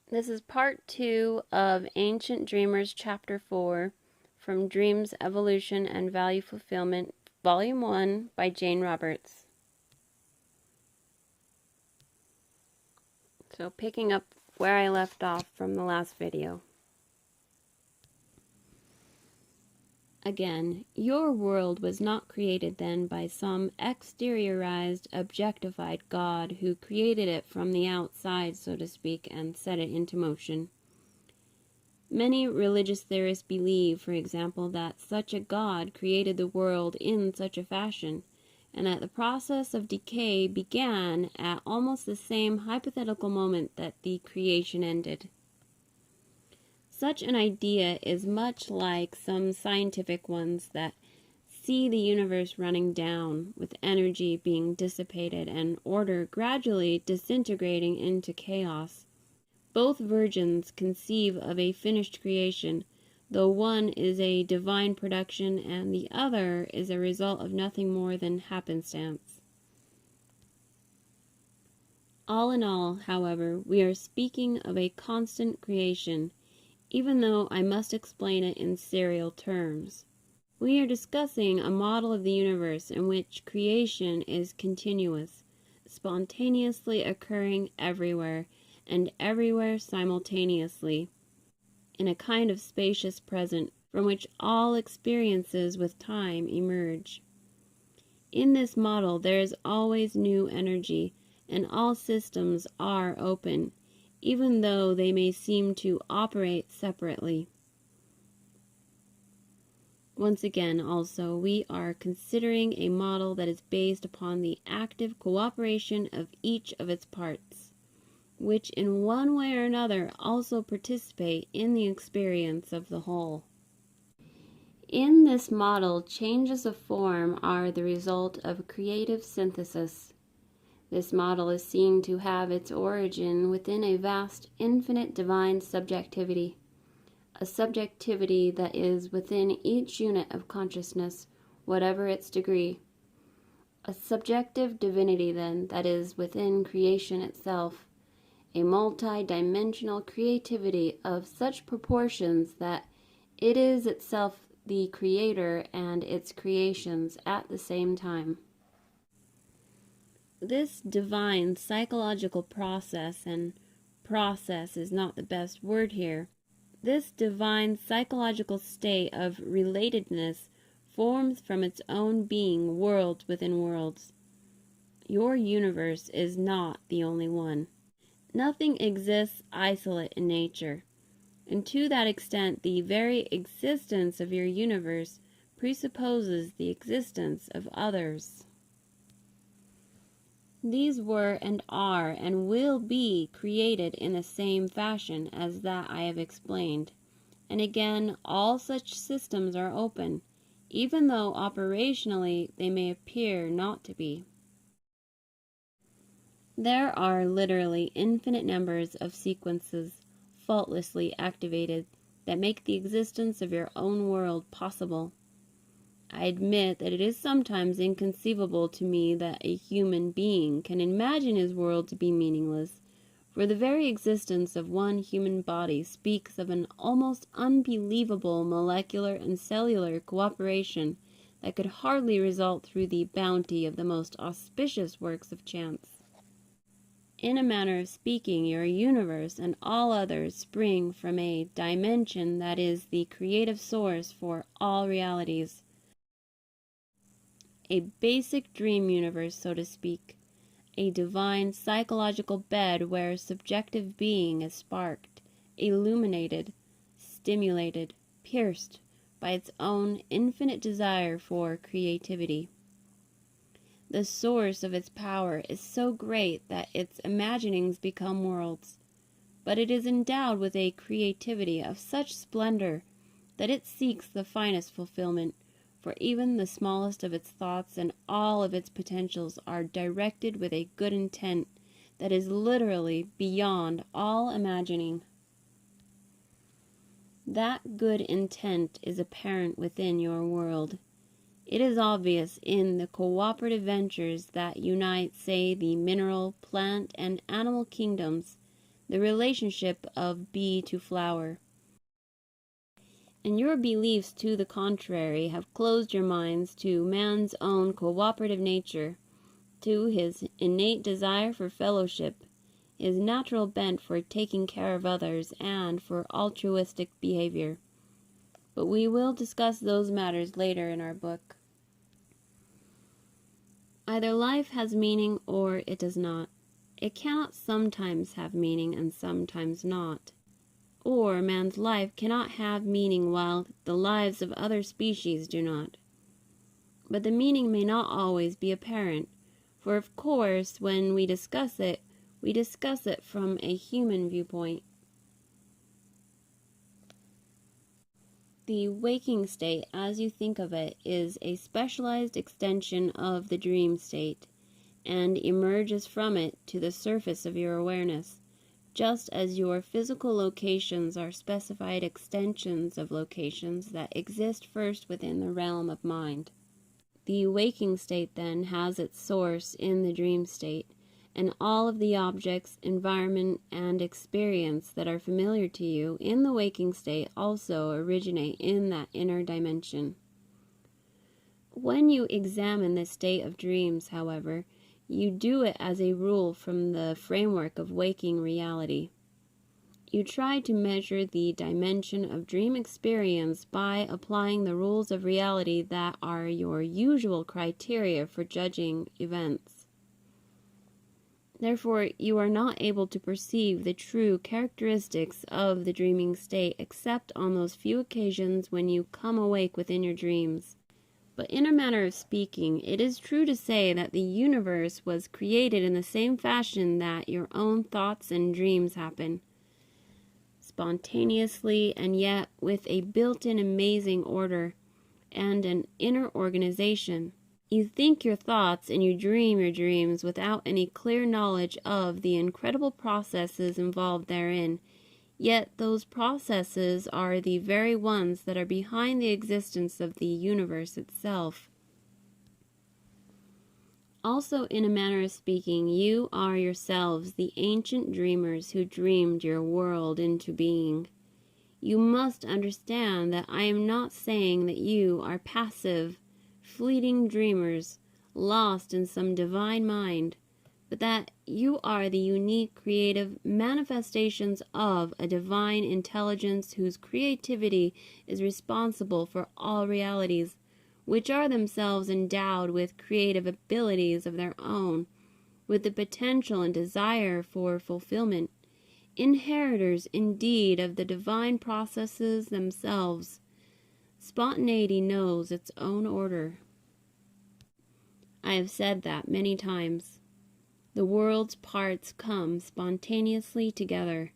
This is part 2 of Ancient Dreamers, Chapter 4, from Dreams, Evolution, and Value Fulfillment, Volume 1, by Jane Roberts. So picking up where I left off from the last video. Again, your world was not created then by some exteriorized, objectified God who created it from the outside, so to speak, and set it into motion. Many religious theorists believe, for example, that such a God created the world in such a fashion, and that the process of decay began at almost the same hypothetical moment that the creation ended. Such an idea is much like some scientific ones that see the universe running down, with energy being dissipated and order gradually disintegrating into chaos. Both versions conceive of a finished creation, though one is a divine production and the other is a result of nothing more than happenstance. All in all, however, we are speaking of a constant creation, even though I must explain it in serial terms. We are discussing a model of the universe in which creation is continuous, spontaneously occurring everywhere, and everywhere simultaneously, in a kind of spacious present from which all experiences with time emerge. In this model there is always new energy, and all systems are open, even though they may seem to operate separately. Once again, also, we are considering a model that is based upon the active cooperation of each of its parts, which in one way or another also participate in the experience of the whole. In this model, changes of form are the result of creative synthesis. This model is seen to have its origin within a vast, infinite divine subjectivity, a subjectivity that is within each unit of consciousness, whatever its degree. A subjective divinity, then, that is within creation itself, a multi-dimensional creativity of such proportions that it is itself the creator and its creations at the same time. This divine psychological process, and process is not the best word here, this divine psychological state of relatedness forms from its own being worlds within worlds. Your universe is not the only one. Nothing exists isolate in nature, and to that extent the very existence of your universe presupposes the existence of others. These were and are and will be created in the same fashion as that I have explained, and again all such systems are open, even though operationally they may appear not to be. There are literally infinite numbers of sequences, faultlessly activated, that make the existence of your own world possible. I admit that it is sometimes inconceivable to me that a human being can imagine his world to be meaningless, for the very existence of one human body speaks of an almost unbelievable molecular and cellular cooperation that could hardly result through the bounty of the most auspicious works of chance. In a manner of speaking, your universe and all others spring from a dimension that is the creative source for all realities. A basic dream universe, so to speak, a divine psychological bed where subjective being is sparked, illuminated, stimulated, pierced by its own infinite desire for creativity. The source of its power is so great that its imaginings become worlds, but it is endowed with a creativity of such splendor that it seeks the finest fulfillment, for even the smallest of its thoughts and all of its potentials are directed with a good intent that is literally beyond all imagining. That good intent is apparent within your world. It is obvious in the cooperative ventures that unite, say, the mineral, plant, and animal kingdoms, the relationship of bee to flower. And your beliefs to the contrary have closed your minds to man's own cooperative nature, to his innate desire for fellowship, his natural bent for taking care of others, and for altruistic behavior. But we will discuss those matters later in our book. Either life has meaning or it does not. It cannot sometimes have meaning and sometimes not. Or man's life cannot have meaning while the lives of other species do not. But the meaning may not always be apparent, for of course when we discuss it from a human viewpoint. The waking state, as you think of it, is a specialized extension of the dream state, and emerges from it to the surface of your awareness, just as your physical locations are specified extensions of locations that exist first within the realm of mind. The waking state, then, has its source in the dream state, and all of the objects, environment, and experience that are familiar to you in the waking state also originate in that inner dimension. When you examine the state of dreams, however, you do it as a rule from the framework of waking reality. You try to measure the dimension of dream experience by applying the rules of reality that are your usual criteria for judging events. Therefore, you are not able to perceive the true characteristics of the dreaming state except on those few occasions when you come awake within your dreams. But in a manner of speaking, it is true to say that the universe was created in the same fashion that your own thoughts and dreams happen, spontaneously and yet with a built-in amazing order and an inner organization. You think your thoughts and you dream your dreams without any clear knowledge of the incredible processes involved therein, yet those processes are the very ones that are behind the existence of the universe itself. Also, in a manner of speaking, you are yourselves the ancient dreamers who dreamed your world into being. You must understand that I am not saying that you are passive, fleeting dreamers, lost in some divine mind, but that you are the unique creative manifestations of a divine intelligence whose creativity is responsible for all realities, which are themselves endowed with creative abilities of their own, with the potential and desire for fulfillment, inheritors indeed of the divine processes themselves. Spontaneity knows its own order. I have said that many times. The world's parts come spontaneously together,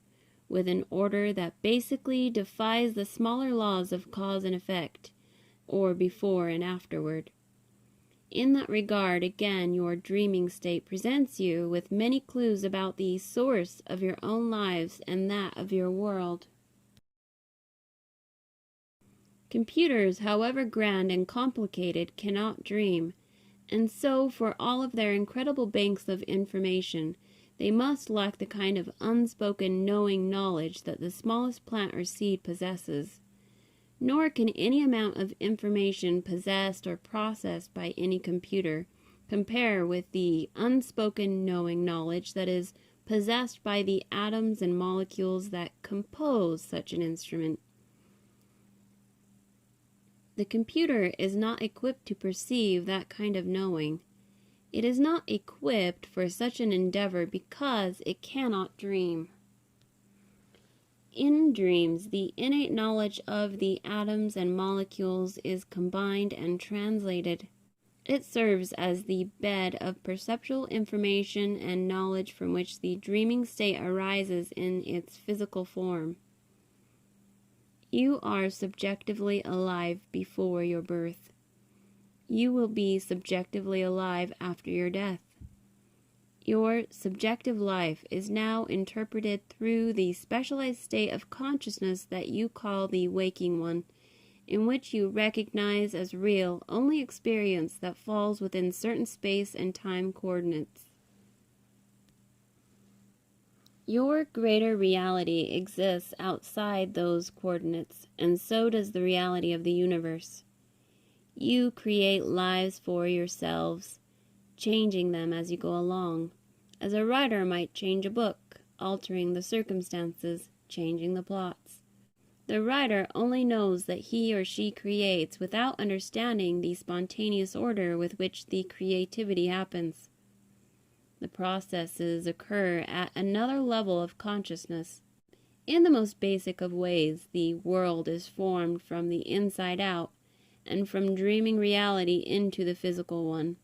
with an order that basically defies the smaller laws of cause and effect, or before and afterward. In that regard, again, your dreaming state presents you with many clues about the source of your own lives and that of your world. Computers, however grand and complicated, cannot dream, and so for all of their incredible banks of information, they must lack the kind of unspoken knowing knowledge that the smallest plant or seed possesses. Nor can any amount of information possessed or processed by any computer compare with the unspoken knowing knowledge that is possessed by the atoms and molecules that compose such an instrument. The computer is not equipped to perceive that kind of knowing. It is not equipped for such an endeavor because it cannot dream. In dreams, the innate knowledge of the atoms and molecules is combined and translated. It serves as the bed of perceptual information and knowledge from which the dreaming state arises in its physical form. You are subjectively alive before your birth. You will be subjectively alive after your death. Your subjective life is now interpreted through the specialized state of consciousness that you call the waking one, in which you recognize as real only experience that falls within certain space and time coordinates. Your greater reality exists outside those coordinates, and so does the reality of the universe. You create lives for yourselves, changing them as you go along, as a writer might change a book, altering the circumstances, changing the plots. The writer only knows that he or she creates without understanding the spontaneous order with which the creativity happens. The processes occur at another level of consciousness. In the most basic of ways, the world is formed from the inside out, and from dreaming reality into the physical one.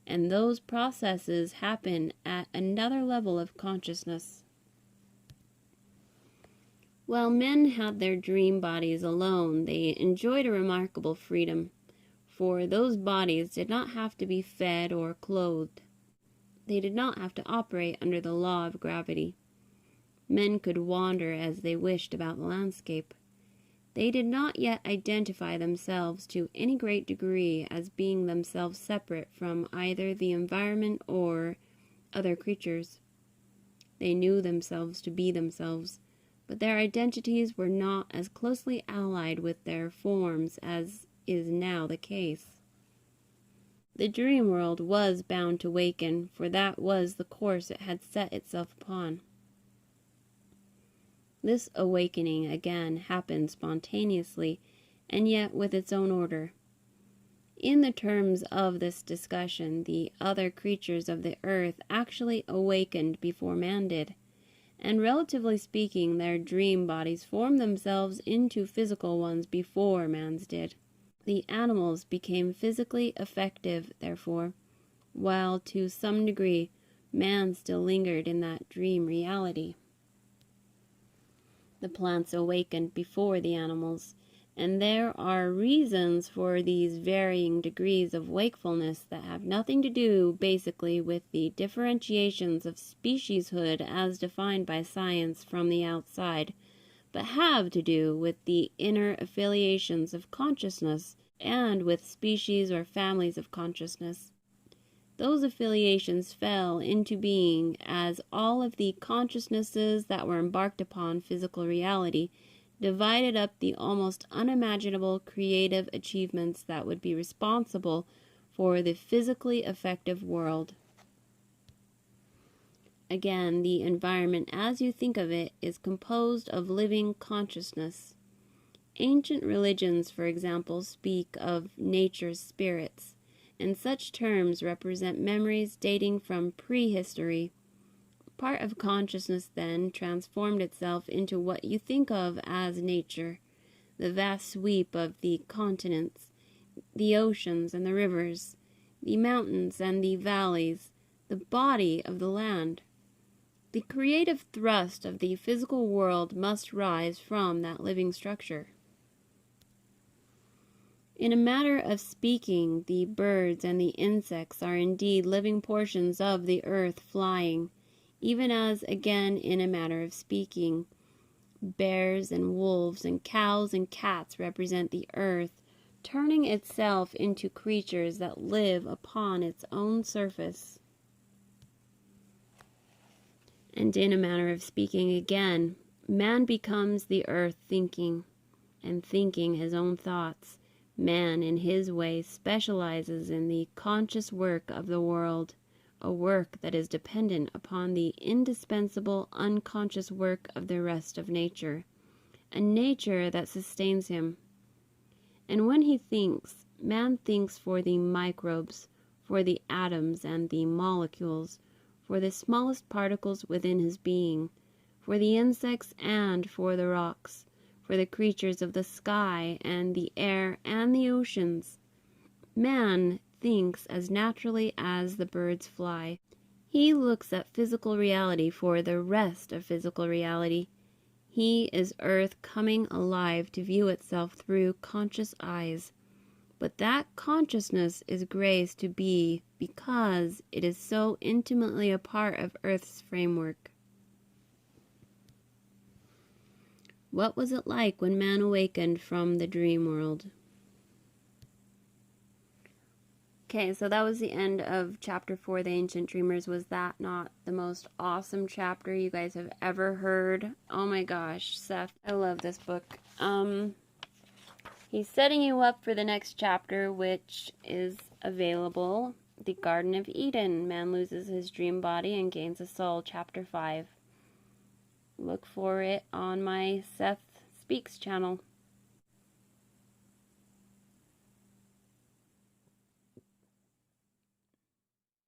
And those processes happen at another level of consciousness. While men had their dream bodies alone, they enjoyed a remarkable freedom, for those bodies did not have to be fed or clothed. They did not have to operate under the law of gravity. Men could wander as they wished about the landscape. They did not yet identify themselves to any great degree as being themselves separate from either the environment or other creatures. They knew themselves to be themselves, but their identities were not as closely allied with their forms as is now the case. The dream world was bound to waken, for that was the course it had set itself upon. This awakening again happened spontaneously, and yet with its own order. In the terms of this discussion, the other creatures of the earth actually awakened before man did, and relatively speaking, their dream bodies formed themselves into physical ones before man's did. The animals became physically effective, therefore, while to some degree man still lingered in that dream reality. The plants awakened before the animals, and there are reasons for these varying degrees of wakefulness that have nothing to do basically with the differentiations of specieshood as defined by science from the outside, but have to do with the inner affiliations of consciousness and with species or families of consciousness. Those affiliations fell into being as all of the consciousnesses that were embarked upon physical reality divided up the almost unimaginable creative achievements that would be responsible for the physically effective world. Again, the environment as you think of it is composed of living consciousness. Ancient religions, for example, speak of nature's spirits, and such terms represent memories dating from prehistory. Part of consciousness then transformed itself into what you think of as nature, the vast sweep of the continents, the oceans and the rivers, the mountains and the valleys, the body of the land. The creative thrust of the physical world must rise from that living structure. In a matter of speaking, the birds and the insects are indeed living portions of the earth flying, even as, again, in a matter of speaking, bears and wolves and cows and cats represent the earth, turning itself into creatures that live upon its own surface. And in a manner of speaking again, man becomes the earth thinking, and thinking his own thoughts. Man, in his way, specializes in the conscious work of the world, a work that is dependent upon the indispensable unconscious work of the rest of nature, a nature that sustains him. And when he thinks, man thinks for the microbes, for the atoms and the molecules, for the smallest particles within his being, for the insects and for the rocks, for the creatures of the sky and the air and the oceans. Man thinks as naturally as the birds fly. He looks at physical reality for the rest of physical reality. He is earth coming alive to view itself through conscious eyes. But that consciousness is grace to be because it is so intimately a part of earth's framework. What was it like when man awakened from the dream world? Okay, so that was the end of chapter 4, The Ancient Dreamers. Was that not the most awesome chapter you guys have ever heard? Oh my gosh, Seth, I love this book. He's setting you up for the next chapter, which is available. The Garden of Eden. Man loses his dream body and gains a soul. Chapter 5. Look for it on my Seth Speaks channel.